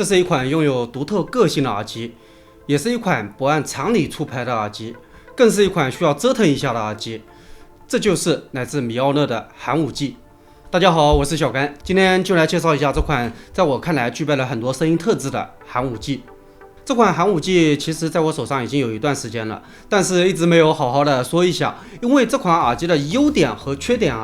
这是一款拥有独特个性的耳机，也是一款不按常理出牌的耳机，更是一款需要折腾一下的耳机。这就是来自米奥乐的寒武纪。大家好，我是小甘，今天就来介绍一下这款在我看来具备了很多声音特质的寒武纪。这款寒武纪其实在我手上已经有一段时间了，但是一直没有好好的说一下，因为这款耳机的优点和缺点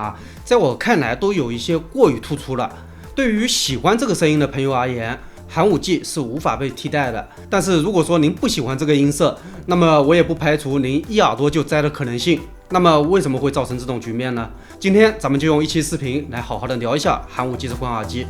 在我看来都有一些过于突出了。对于喜欢这个声音的朋友而言，寒武纪是无法被替代的。但是如果说您不喜欢这个音色，那么我也不排除您一耳朵就摘的可能性。那么为什么会造成这种局面呢？今天咱们就用一期视频来好好的聊一下寒武纪这款耳机。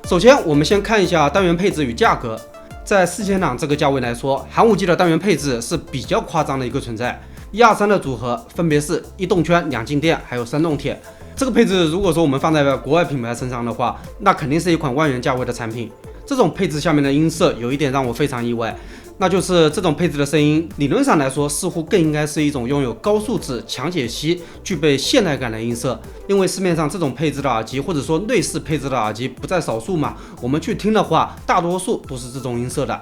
首先，我们先看一下单元配置与价格。在4000档这个价位来说，寒武纪的单元配置是比较夸张的一个存在。123的组合分别是1动圈、2静电，还有3动铁。这个配置如果说我们放在国外品牌身上的话，那肯定是一款万元价位的产品。这种配置下面的音色有一点让我非常意外，那就是这种配置的声音，理论上来说似乎更应该是一种拥有高素质、强解析、具备现代感的音色。因为市面上这种配置的耳机，或者说类似配置的耳机不在少数嘛，我们去听的话，大多数都是这种音色的。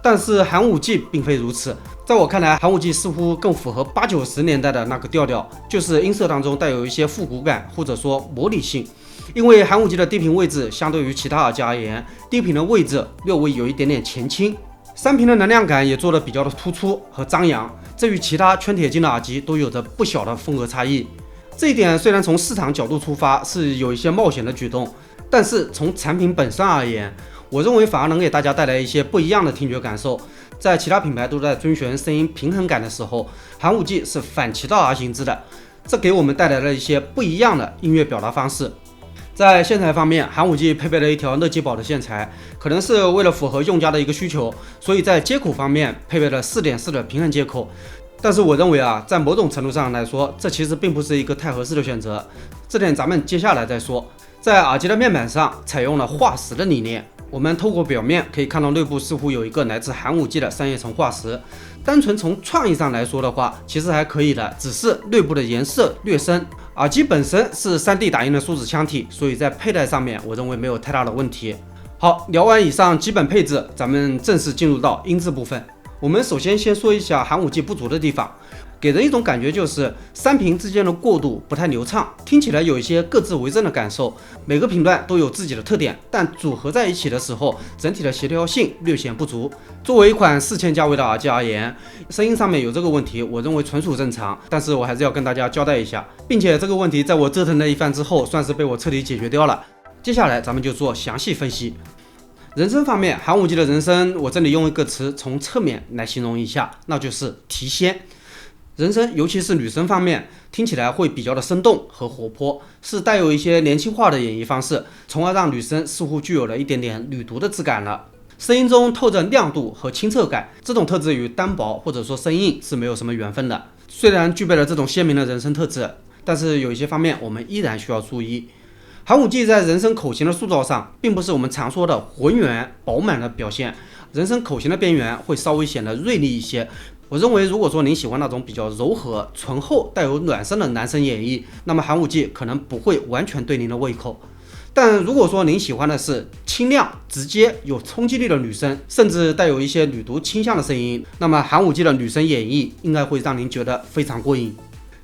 但是寒武纪并非如此，在我看来，寒武纪似乎更符合80、90年代的那个调调，就是音色当中带有一些复古感，或者说魔力性。因为寒武纪的低频位置相对于其他耳机而言，低频的位置略微有一点点前倾，3频的能量感也做得比较的突出和张扬，这与其他圈铁金的耳机都有着不小的风格差异。这一点虽然从市场角度出发是有一些冒险的举动，但是从产品本身而言，我认为反而能给大家带来一些不一样的听觉感受。在其他品牌都在遵循声音平衡感的时候，寒武纪是反其道而行之的，这给我们带来了一些不一样的音乐表达方式。在线材方面，寒武纪配备了一条乐基宝的线材，可能是为了符合用家的一个需求，所以在接口方面配备了 4.4 的平衡接口。但是我认为在某种程度上来说，这其实并不是一个太合适的选择，这点咱们接下来再说。在耳机的面板上采用了化石的理念，我们透过表面可以看到内部似乎有一个来自寒武纪的3叶层化石。单纯从创意上来说的话，其实还可以的，只是内部的颜色略深。耳机本身是 3D 打印的树脂腔体，所以在佩戴上面我认为没有太大的问题。好，聊完以上基本配置，咱们正式进入到音质部分。我们首先说一下寒武纪不足的地方，给人一种感觉就是3频之间的过渡不太流畅，听起来有一些各自为政的感受。每个频段都有自己的特点，但组合在一起的时候，整体的协调性略显不足。作为一款4000价位的耳机而言，声音上面有这个问题，我认为纯属正常。但是我还是要跟大家交代一下，并且这个问题在我折腾了一番之后，算是被我彻底解决掉了。接下来咱们就做详细分析。人声方面，寒武纪的人声，我这里用一个词从侧面来形容一下，那就是提鲜。人声尤其是女生方面，听起来会比较的生动和活泼，是带有一些年轻化的演绎方式，从而让女生似乎具有了一点点女读的质感了。声音中透着亮度和清澈感，这种特质与单薄或者说生硬是没有什么缘分的。虽然具备了这种鲜明的人声特质，但是有一些方面我们依然需要注意。寒武纪在人声口型的塑造上，并不是我们常说的浑圆饱满的表现，人声口型的边缘会稍微显得锐利一些。我认为，如果说您喜欢那种比较柔和、醇厚、带有暖声的男生演绎，那么寒武纪可能不会完全对您的胃口。但如果说您喜欢的是清亮、直接、有冲击力的女声，甚至带有一些女读倾向的声音，那么寒武纪的女声演绎应该会让您觉得非常过瘾。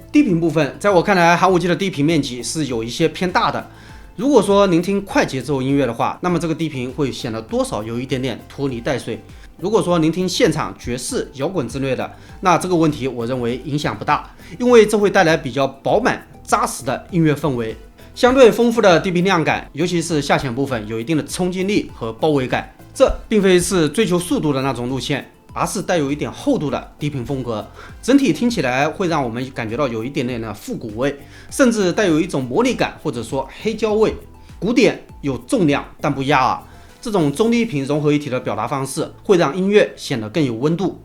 低频部分，在我看来，寒武纪的低频面积是有一些偏大的。如果说您听快节奏音乐的话，那么这个低频会显得多少有一点点拖泥带水。如果说您听现场爵士、摇滚之类的，那这个问题我认为影响不大，因为这会带来比较饱满、扎实的音乐氛围。相对丰富的低频量感，尤其是下潜部分有一定的冲击力和包围感，这并非是追求速度的那种路线，而是带有一点厚度的低频风格，整体听起来会让我们感觉到有一点点的复古味，甚至带有一种魔力感或者说黑胶味。古典有重量但不压耳，这种中低频融合一体的表达方式会让音乐显得更有温度。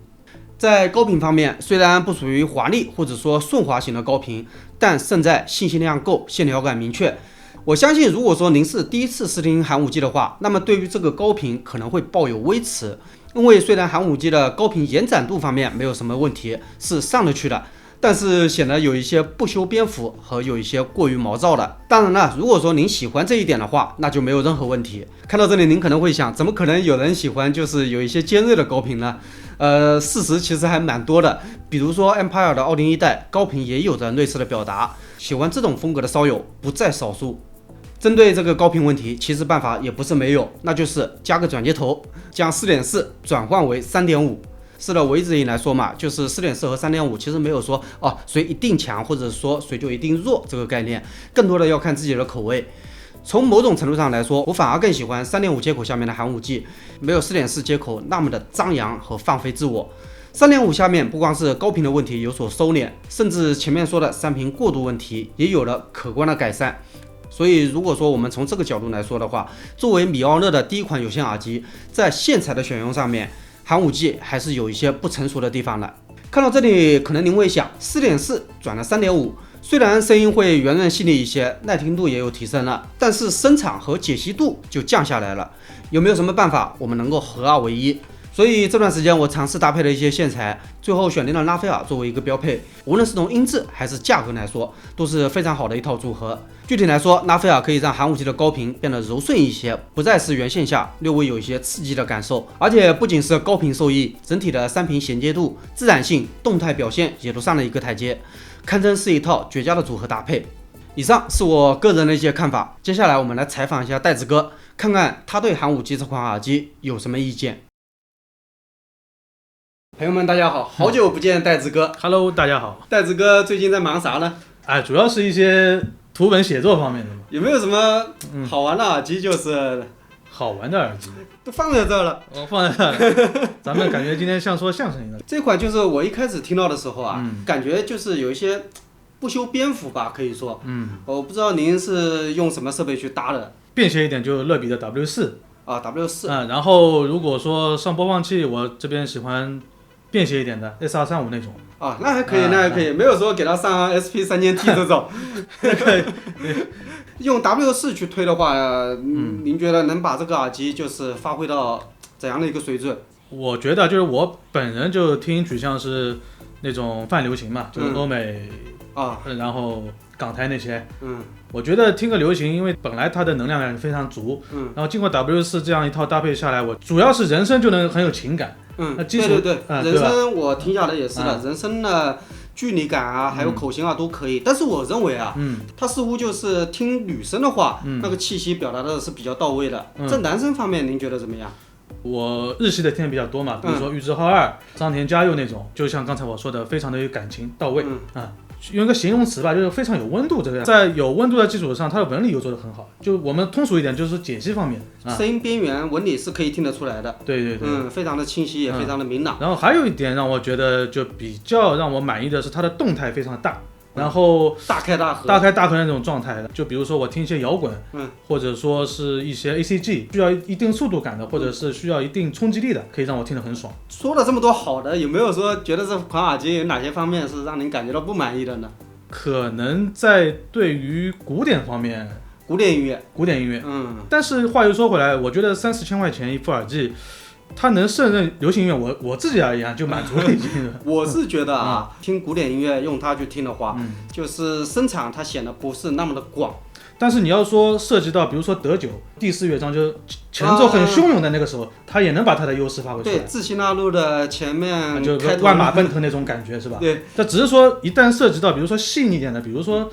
在高频方面，虽然不属于华丽或者说顺滑型的高频，但胜在信息量够，线条感明确。我相信，如果说您是第一次试听寒武纪的话，那么对于这个高频可能会抱有微词，因为虽然寒武纪的高频延展度方面没有什么问题，是上得去的，但是显得有一些不修边幅和有一些过于毛躁的。当然了，如果说您喜欢这一点的话，那就没有任何问题。看到这里，您可能会想，怎么可能有人喜欢就是有一些尖锐的高频呢？事实其实还蛮多的，比如说 Empire 的奥丁一代高频也有着类似的表达，喜欢这种风格的烧友不在少数。针对这个高频问题，其实办法也不是没有，那就是加个转接头，将 4.4 转换为 3.5。是的，我一直以来说嘛，就是 4.4 和 3.5 其实没有说谁一定强或者说谁就一定弱这个概念，更多的要看自己的口味。从某种程度上来说，我反而更喜欢 3.5 接口下面的寒武纪，没有 4.4 接口那么的张扬和放飞自我。3.5 下面不光是高频的问题有所收敛，甚至前面说的三频过渡问题也有了可观的改善。所以如果说我们从这个角度来说的话，作为米奥勒的第一款有线耳机，在线材的选用上面，寒武纪还是有一些不成熟的地方的。看到这里，可能您会想 4.4 转了 3.5， 虽然声音会圆润细腻一些，耐听度也有提升了，但是声场和解析度就降下来了。有没有什么办法我们能够合二为一？所以这段时间我尝试搭配了一些线材，最后选定了拉斐尔作为一个标配，无论是从音质还是价格来说，都是非常好的一套组合。具体来说，拉斐尔可以让寒武纪的高频变得柔顺一些，不再是原线下略微有一些刺激的感受，而且不仅是高频受益，整体的三频衔接度、自然性、动态表现也都上了一个台阶，堪称是一套绝佳的组合搭配。以上是我个人的一些看法，接下来我们来采访一下戴子哥，看看他对寒武纪这款耳机有什么意见。朋友们，大家好，好久不见，戴子哥。Hello， 大家好。戴子哥最近在忙啥呢？主要是一些图文写作方面的嘛。有没有什么好玩的耳机？就是好玩的耳机都放在这儿了。放在这儿。咱们感觉今天像说相声一样。这款就是我一开始听到的时候啊，感觉就是有一些不修边幅吧，可以说。我不知道您是用什么设备去搭的？便携一点就乐比的 W4。W4。然后如果说上播放器，我这边喜欢便携一点的 SR35那种。那还可以，那还可以，没有说给它上 SP3000T 这种。可以。用 W4 去推的话，您觉得能把这个耳机就是发挥到怎样的一个水准？我觉得就是我本人就听取向是那种泛流行嘛，就是欧美然后港台那些。我觉得听个流行，因为本来它的能量感非常足，然后经过 W4 这样一套搭配下来，我主要是人声就能很有情感。对，人声我听下来也是的，人声的距离感啊，还有口型啊都可以。但是我认为啊，它似乎就是听女生的话，那个气息表达的是比较到位的。在男生方面，您觉得怎么样？我日系的听的比较多嘛，比如说玉置浩二、张田佳佑那种，就像刚才我说的，非常的有感情到位。用一个形容词吧，就是非常有温度这个样。在有温度的基础上，它的纹理又做得很好。就我们通俗一点，就是解析方面，声音边缘纹理是可以听得出来的。对，非常的清晰，也非常的明朗。然后还有一点让我觉得就比较让我满意的是它的动态非常的大。然后大开大合那种状态的，就比如说我听一些摇滚，或者说是一些 ACG 需要一定速度感的，或者是需要一定冲击力的，可以让我听得很爽。说了这么多好的，有没有说觉得这款耳机有哪些方面是让您感觉到不满意的呢？可能在对于古典方面，古典音乐，但是话又说回来，我觉得30-40千块钱一副耳机，它能胜任流行音乐，我自己而言就满足了已经。我是觉得听古典音乐用它去听的话，就是声场它显得不是那么的广。但是你要说涉及到比如说德九第4乐章就前奏很汹涌的那个时候，它也能把它的优势发挥出来。对，自行纳入的前面就万马奔腾那种感觉是吧？对，但只是说一旦涉及到比如说细腻点的，比如说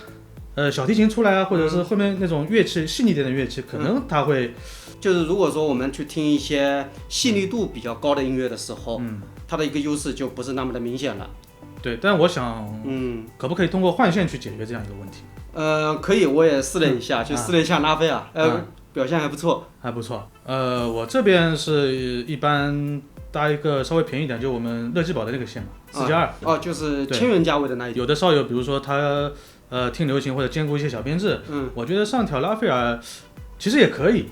小提琴出来啊，或者是后面那种乐器细腻点的乐器，可能它会。就是如果说我们去听一些细腻度比较高的音乐的时候，它的一个优势就不是那么的明显了。对，但我想，可不可以通过换线去解决这样一个问题？可以，我也试了一下，就试了一下拉菲尔，表现还不错，还不错。我这边是一般搭一个稍微便宜点，就我们乐基宝的那个线嘛，4+2。就是1000元价位的那一种。有的烧友，比如说他听流行或者兼顾一些小编制，我觉得上调拉菲尔其实也可以。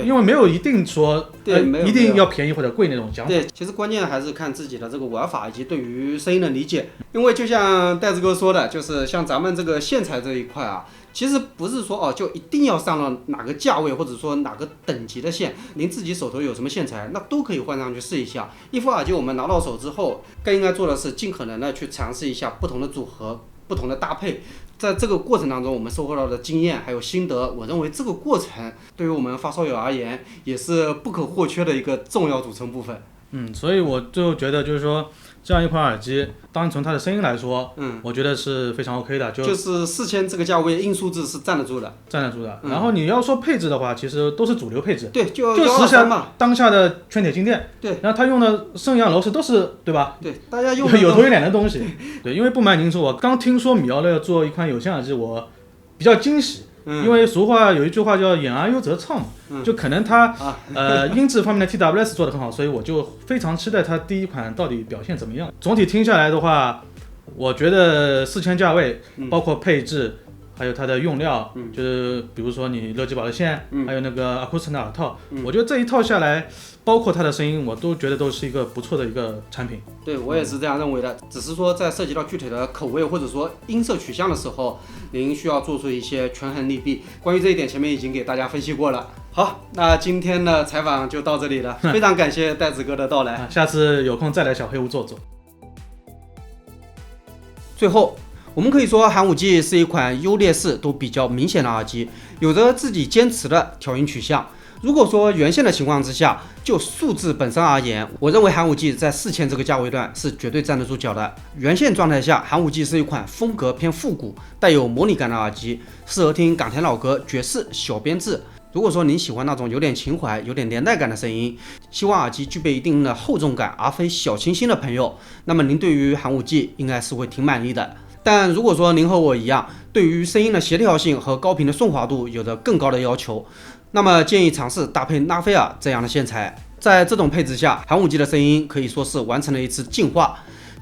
因为没有一定说一定要便宜或者贵那种讲法。对，其实关键还是看自己的这个玩法以及对于声音的理解。因为就像戴子哥说的，就是像咱们这个线材这一块啊，其实不是说就一定要上到哪个价位或者说哪个等级的线，您自己手头有什么线材，那都可以换上去试一下。一副耳机我们拿到手之后，更应该做的是尽可能的去尝试一下不同的组合、不同的搭配。在这个过程当中，我们收获到的经验还有心得，我认为这个过程对于我们发烧友而言，也是不可或缺的一个重要组成部分。所以我就觉得就是说，这样一款耳机，当从它的声音来说，我觉得是非常 OK 的。就是4000这个价位，硬数字是站得住的，然后你要说配置的话，其实都是主流配置。对，就实现当下的圈铁静电。对，然后它用的升阳楼是都是对吧？对，大家用有头有脸的东西。对，因为不瞒您说，我刚听说米奥乐要做一款有线耳机，我比较惊喜。因为俗话有一句话叫演而优则唱嘛，就可能它音质方面的 TWS 做得很好，所以我就非常期待它第一款到底表现怎么样。总体听下来的话，我觉得4000价位，包括配置，还有它的用料，就是比如说你乐基宝的线，还有那个 Acoustic 的耳套，我觉得这一套下来，包括它的声音，我都觉得都是一个不错的一个产品。对，我也是这样认为的，只是说在涉及到具体的口味或者说音色取向的时候，您需要做出一些权衡利弊。关于这一点，前面已经给大家分析过了。好，那今天的采访就到这里了，非常感谢戴子哥的到来，下次有空再来小黑屋坐坐。最后，我们可以说寒武纪是一款优劣势都比较明显的耳机，有着自己坚持的调音取向。如果说原线的情况之下，就数字本身而言，我认为寒武纪在4000这个价位段是绝对站得住脚的。原线状态下，寒武纪是一款风格偏复古、带有模拟感的耳机，适合听港台老歌、爵士、小编制。如果说您喜欢那种有点情怀、有点年代感的声音，希望耳机具备一定的厚重感而非小清新的朋友，那么您对于寒武纪应该是会挺满意的。但如果说您和我一样，对于声音的协调性和高频的顺滑度有着更高的要求，那么建议尝试搭配拉菲尔这样的线材。在这种配置下，寒武纪的声音可以说是完成了一次进化，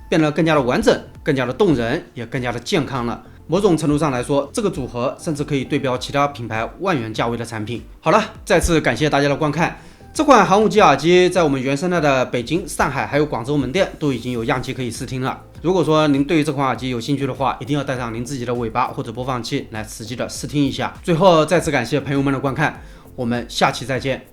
变得更加的完整，更加的动人，也更加的健康了。某种程度上来说，这个组合甚至可以对标其他品牌万元价位的产品。好了，再次感谢大家的观看。这款寒武纪耳机在我们原生态的北京、上海还有广州门店都已经有样机可以试听了。如果说您对于这款耳机有兴趣的话，一定要带上您自己的尾巴或者播放器来实际的试听一下。最后再次感谢朋友们的观看，我们下期再见。